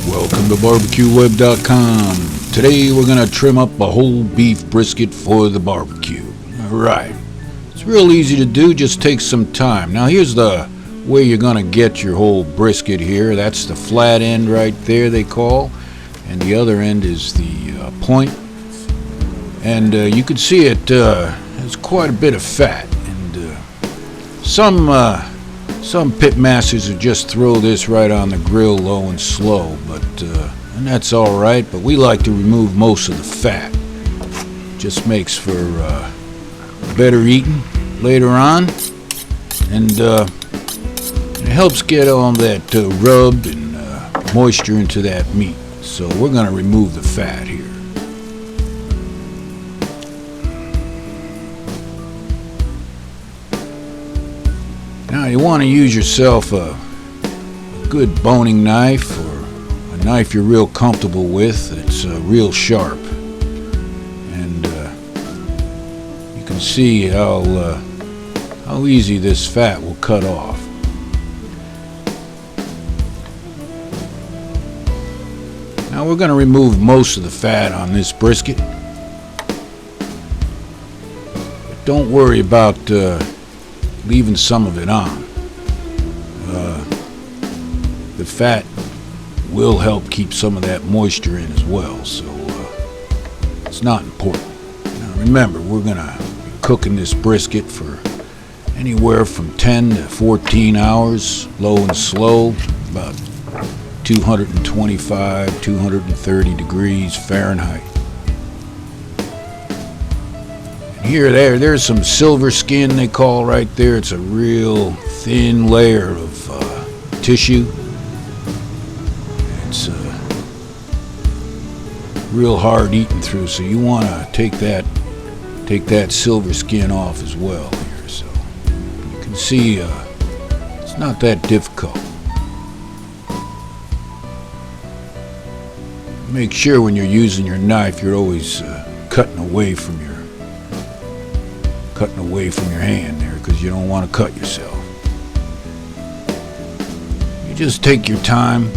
Welcome to BBQWeb.com. Today we're going to trim up a whole beef brisket for the barbecue. Alright, it's real easy to do, just takes some time. Now here's the way you're going to get your whole brisket here. That's the flat end right there they call, and the other end is the point. And you can see it has quite a bit of fat, and some pit masters will just throw this right on the grill low and slow, but and that's all right, but we like to remove most of the fat. Just makes for better eating later on, and it helps get all that rubbed and moisture into that meat. So we're going to remove the fat here. Now you want to use yourself a good boning knife, or a knife you're real comfortable with. It's real sharp, and you can see how easy this fat will cut off. Now we're going to remove most of the fat on this brisket. But don't worry about leaving some of it on. The fat will help keep some of that moisture in as well, so it's not important. Now remember, we're gonna be cooking this brisket for anywhere from 10 to 14 hours, low and slow, about 225, 230 degrees Fahrenheit. There's some silver skin they call right there. It's a real thin layer of tissue. It's real hard eating through, so you want to take that silver skin off as well here. So you can see it's not that difficult. Make sure when you're using your knife, you're always cutting away from your hand there, because you don't want to cut yourself. You just take your time,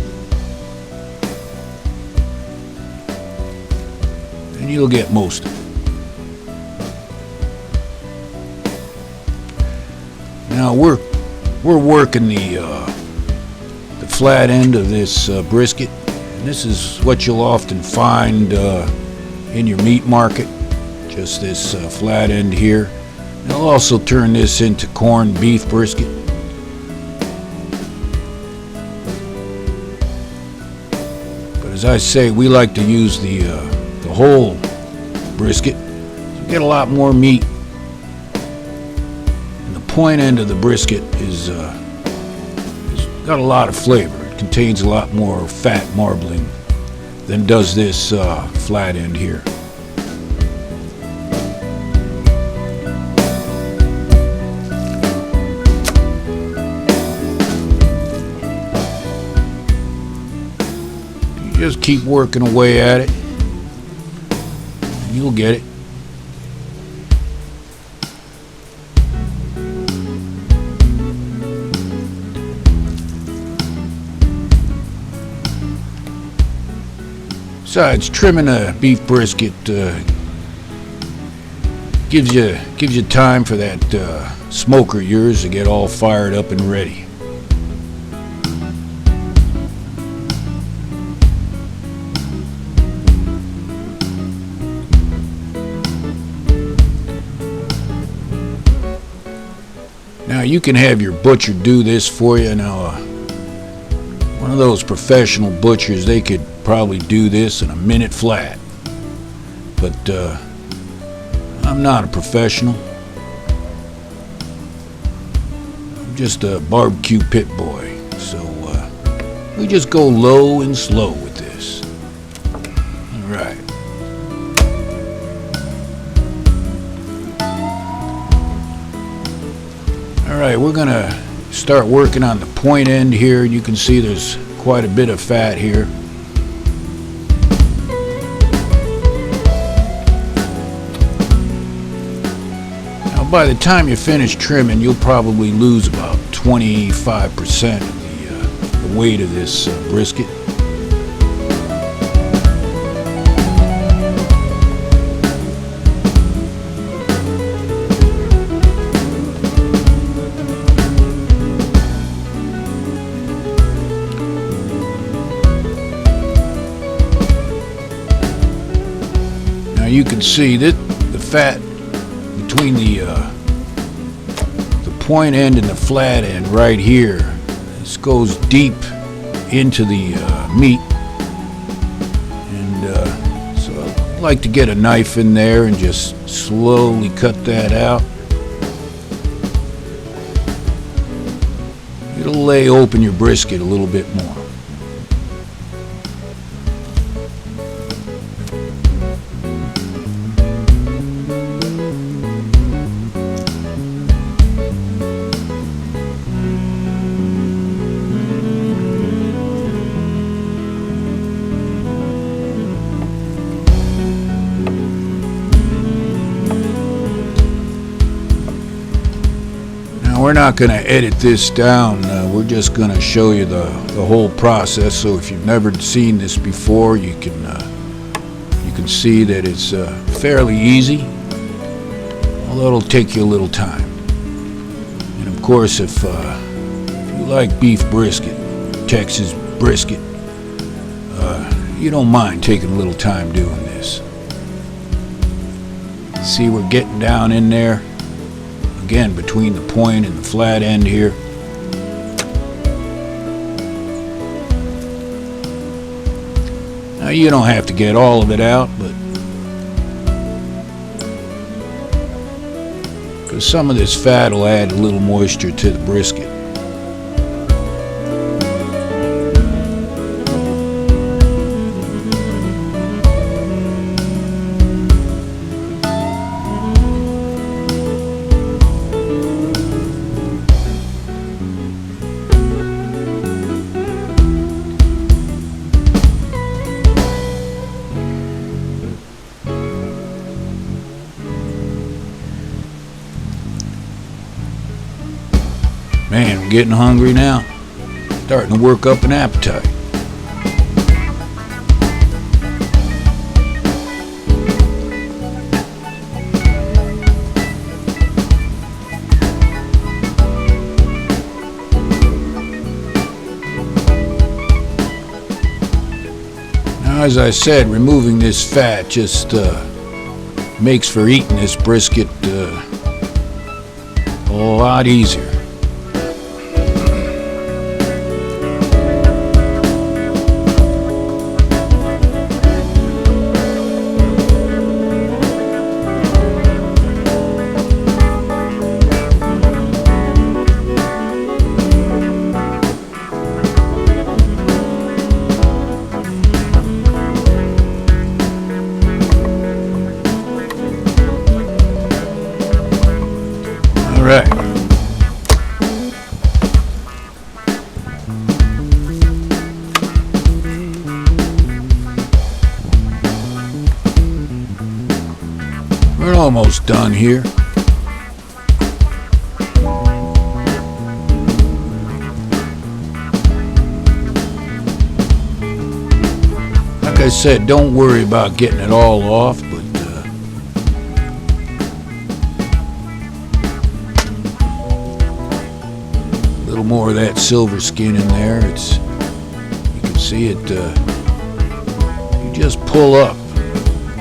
and you'll get most of it. Now we're working the flat end of this brisket, and this is what you'll often find in your meat market, just this flat end here. They'll also turn this into corned beef brisket. But as I say, we like to use the whole brisket. You get a lot more meat. And the point end of the brisket is got a lot of flavor. It contains a lot more fat marbling than does this flat end here. Just keep working away at it, and you'll get it. Besides, trimming a beef brisket gives you time for that smoker of yours to get all fired up and ready. Now you can have your butcher do this for you. Now one of those professional butchers, they could probably do this in a minute flat, but I'm not a professional. I'm just a barbecue pit boy, so we just go low and slow with this. All right. Alright, we're going to start working on the point end here. You can see there's quite a bit of fat here. Now by the time you finish trimming, you'll probably lose about 25% of the weight of this brisket. you can see that the fat between the point end and the flat end right here. This goes deep into the meat, and so I like to get a knife in there and just slowly cut that out. It'll lay open your brisket a little bit more. We're not going to edit this down. We're just going to show you the whole process. So if you've never seen this before, you can see that it's fairly easy, although it'll take you a little time. And of course, if you like beef brisket, Texas brisket, you don't mind taking a little time doing this. See, we're getting down in there. Again, between the point and the flat end here. Now you don't have to get all of it out, but because some of this fat will add a little moisture to the brisket. Man, I'm getting hungry now. Starting to work up an appetite. Now, as I said, removing this fat just makes for eating this brisket a lot easier. All right. We're almost done here. Like I said, don't worry about getting it all off, but a little more of that silver skin in there. It's, you can see it, you just pull up,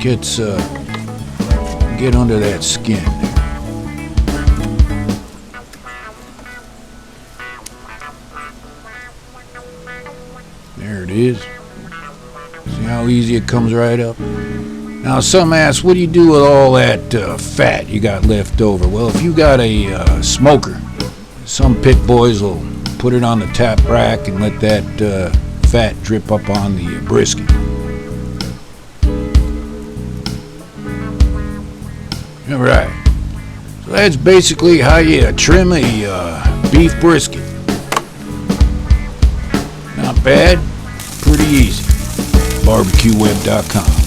gets get under that skin there. There it is. See how easy it comes right up? Now some ask, what do you do with all that fat you got left over? Well, if you got a smoker, some pit boys will put it on the tap rack and let that fat drip up on the brisket. All right, so that's basically how you trim a beef brisket. Not bad, pretty easy. BBQWeb.com.